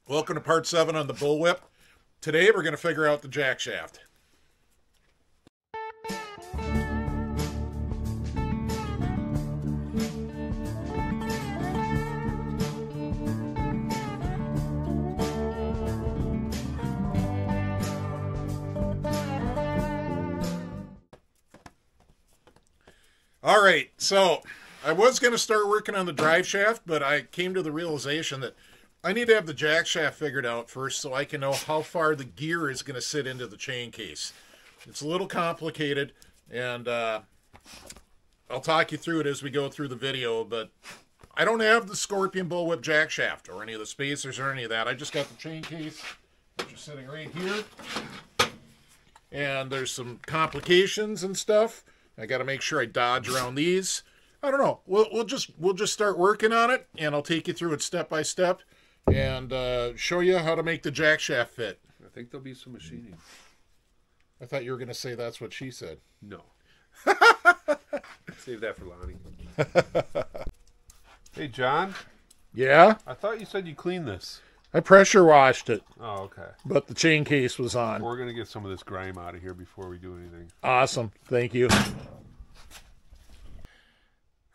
Welcome to part 7 on the Bullwhip. Today we're going to figure out the jack shaft. Alright, so I was going to start working on the drive shaft, but I came to the realization that I need to have the jack shaft figured out first so I can know how far the gear is going to sit into the chain case. It's a little complicated, and I'll talk you through it as we go through the video, but I don't have the Scorpion Bullwhip jack shaft or any of the spacers or any of that. I just got the chain case, which is sitting right here, and there's some complications and stuff. I got to make sure I dodge around these. I don't know. We'll just start working on it, and I'll take you through it step by step and show you how to make the jack shaft fit. I think there'll be some machining. I thought you were going to say that's what she said. No. Save that for Lonnie. Hey, John. Yeah? I thought you said you cleaned this. I pressure washed it. Oh, okay. But the chain case was on. We're going to get some of this grime out of here before we do anything. Awesome. Thank you.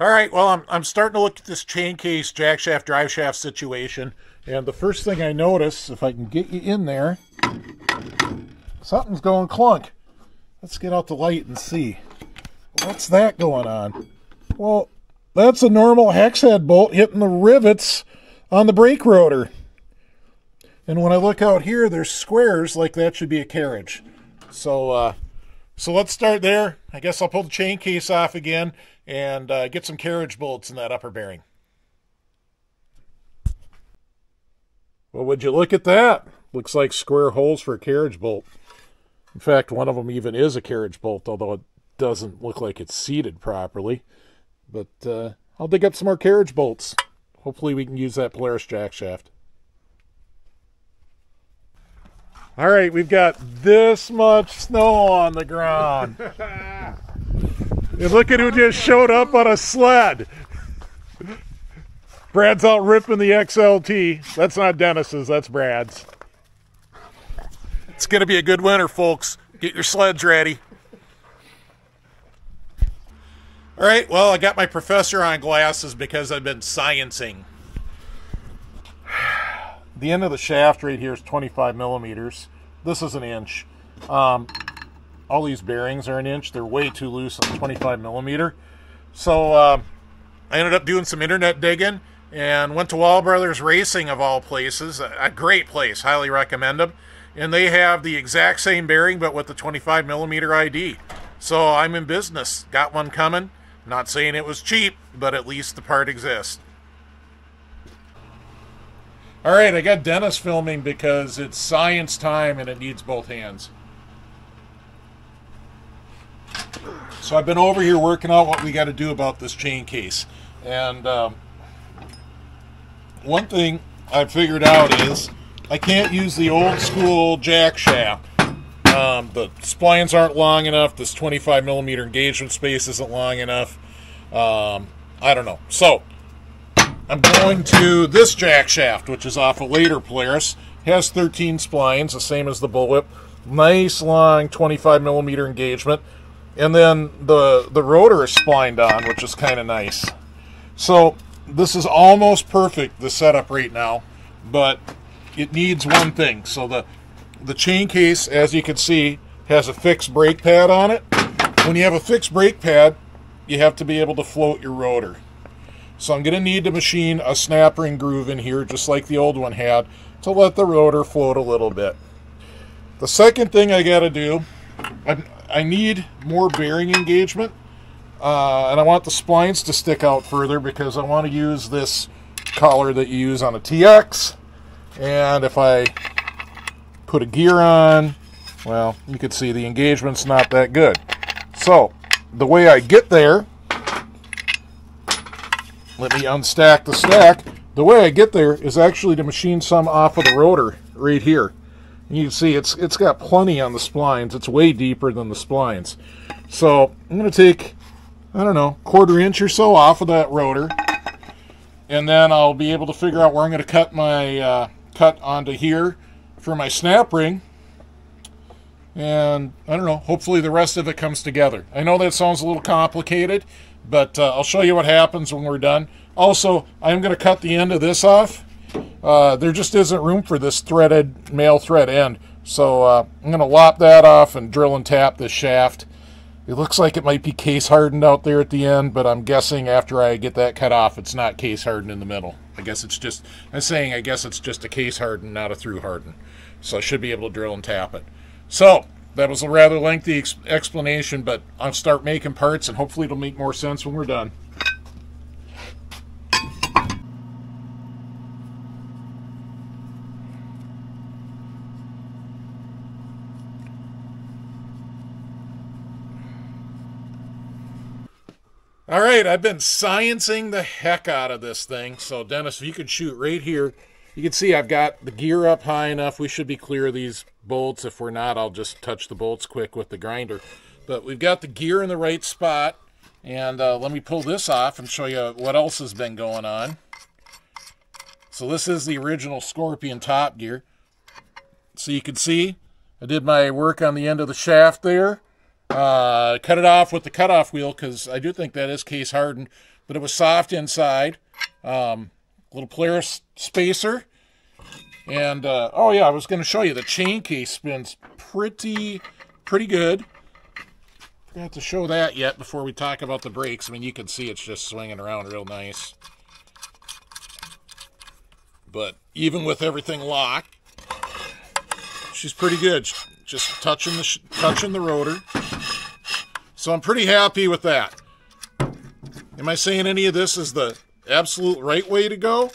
All right, well, I'm starting to look at this chain case, jack shaft, drive shaft situation. And the first thing I notice, if I can get you in there, something's going clunk. Let's get out the light and see. What's that going on? Well, that's a normal hex head bolt hitting the rivets on the brake rotor. And when I look out here, there's squares like that should be a carriage. So let's start there. I guess I'll pull the chain case off again and get some carriage bolts in that upper bearing. Well, would you look at that? Looks like square holes for a carriage bolt. In fact, one of them even is a carriage bolt, although it doesn't look like it's seated properly. But I'll dig up some more carriage bolts. Hopefully we can use that Polaris jack shaft. All right, we've got this much snow on the ground. And look at who just showed up on a sled. Brad's out ripping the XLT. That's not Dennis's, that's Brad's. It's going to be a good winter, folks. Get your sleds ready. All right, well, I got my professor on glasses because I've been sciencing. The end of the shaft right here is 25 millimeters. This is an inch. All these bearings are an inch. They're way too loose on the 25 millimeter. So I ended up doing some internet digging and went to Wall Brothers Racing, of all places. A great place. Highly recommend them. And they have the exact same bearing, but with the 25 millimeter ID. So I'm in business. Got one coming. Not saying it was cheap, but at least the part exists. All right, I got Dennis filming because it's science time and it needs both hands. So I've been over here working out what we got to do about this chain case. And one thing I've figured out is I can't use the old school jack shaft. The splines aren't long enough. This 25 millimeter engagement space isn't long enough. I don't know. So I'm going to this jack shaft, which is off a later Polaris. Has 13 splines, the same as the Bullwhip. Nice long 25 millimeter engagement. And then the rotor is splined on, which is kind of nice. So this is almost perfect, the setup right now, but it needs one thing. So the chain case, as you can see, has a fixed brake pad on it. When you have a fixed brake pad, you have to be able to float your rotor. So I'm going to need to machine a snap ring groove in here, just like the old one had, to let the rotor float a little bit. The second thing I got to do, I need more bearing engagement, and I want the splines to stick out further because I want to use this collar that you use on a TX. And if I put a gear on, well, you can see the engagement's not that good. So the way I get there, let me unstack the stack. The way I get there is actually to machine some off of the rotor right here. You can see it's got plenty on the splines. It's way deeper than the splines. So I'm going to take, I don't know, 1/4 inch or so off of that rotor. And then I'll be able to figure out where I'm going to cut cut onto here for my snap ring. And I don't know, hopefully the rest of it comes together. I know that sounds a little complicated, but I'll show you what happens when we're done. Also, I'm going to cut the end of this off. There just isn't room for this threaded male thread end. So I'm going to lop that off and drill and tap this shaft. It looks like it might be case hardened out there at the end, but I'm guessing after I get that cut off, it's not case hardened in the middle. I guess it's just a case hardened, not a through hardened. So I should be able to drill and tap it. So that was a rather lengthy explanation, but I'll start making parts and hopefully it'll make more sense when we're done. All right, I've been sciencing the heck out of this thing. So Dennis, if you could shoot right here, you can see I've got the gear up high enough. We should be clear of these bolts. If we're not, I'll just touch the bolts quick with the grinder. But we've got the gear in the right spot. And let me pull this off and show you what else has been going on. So this is the original Scorpion top gear. So you can see I did my work on the end of the shaft there. Cut it off with the cutoff wheel because I do think that is case hardened, but it was soft inside. Little Polaris spacer. And, oh yeah, I was going to show you the chain case spins pretty good. Forgot to show that yet before we talk about the brakes. I mean, you can see it's just swinging around real nice. But even with everything locked, she's pretty good. Just touching the rotor. So I'm pretty happy with that. Am I saying any of this is the absolute right way to go?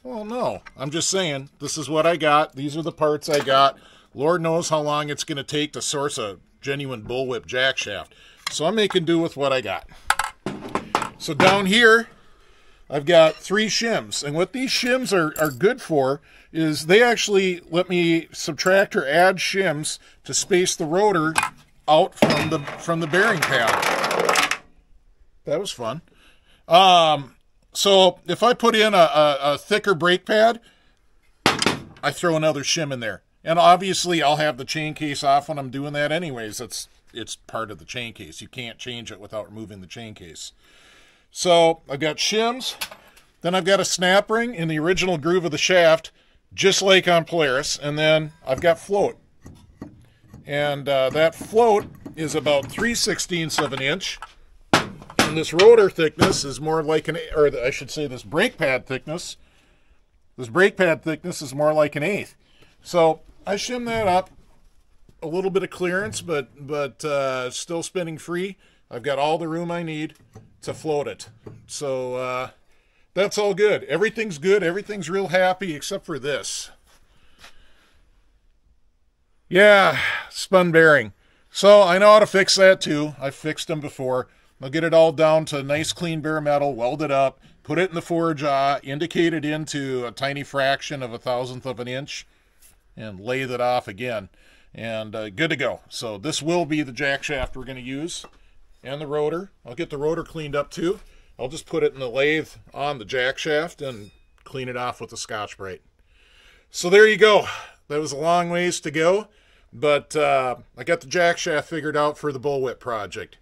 Well, no. I'm just saying this is what I got. These are the parts I got. Lord knows how long it's going to take to source a genuine Bullwhip jack shaft. So I'm making do with what I got. So down here, I've got 3 shims. And what these shims are good for is they actually let me subtract or add shims to space the rotor out from the bearing pad. That was fun. So if I put in a thicker brake pad, I throw another shim in there. And obviously I'll have the chain case off when I'm doing that anyways. It's part of the chain case. You can't change it without removing the chain case. So I've got shims. Then I've got a snap ring in the original groove of the shaft, just like on Polaris. And then I've got float. And that float is about 3/16 of an inch. And this rotor thickness is more like this brake pad thickness. This brake pad thickness is more like 1/8. So I shim that up. A little bit of clearance, but still spinning free. I've got all the room I need to float it. So that's all good. Everything's good. Everything's real happy except for this. Yeah, spun bearing. So I know how to fix that too. I've fixed them before. I'll get it all down to nice clean bare metal, weld it up, put it in the forge, indicate it into a tiny fraction of 1/1000th of an inch, and lathe it off again. And good to go. So this will be the jack shaft we're going to use. And the rotor. I'll get the rotor cleaned up too. I'll just put it in the lathe on the jack shaft and clean it off with a Scotch-Brite. So there you go. That was a long ways to go, but I got the jack shaft figured out for the Bullwhip project.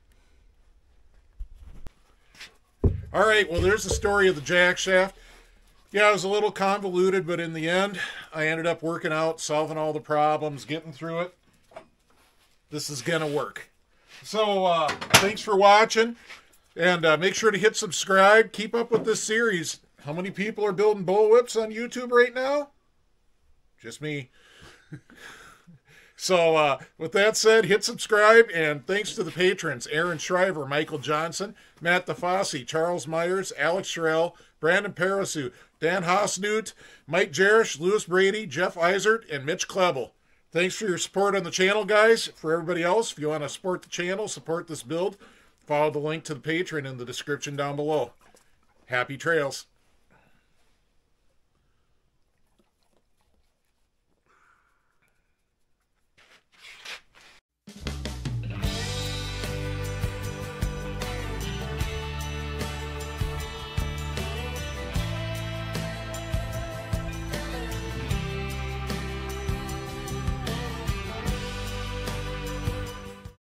All right, well, there's the story of the jack shaft. Yeah, it was a little convoluted, but in the end, I ended up working out, solving all the problems, getting through it. This is going to work. So thanks for watching, and make sure to hit subscribe. Keep up with this series. How many people are building Bullwhips on YouTube right now? Just me. So with that said, hit subscribe, and thanks to the patrons: Aaron Shriver, Michael Johnson, Matt DeFossi, Charles Myers, Alex Sherrill, Brandon Parasu, Dan Haasnute, Mike Jerish, Lewis Brady, Jeff Eisert, and Mitch Klebel. Thanks for your support on the channel, guys. For everybody else, if you want to support the channel, support this build, follow the link to the Patreon in the description down below. Happy trails.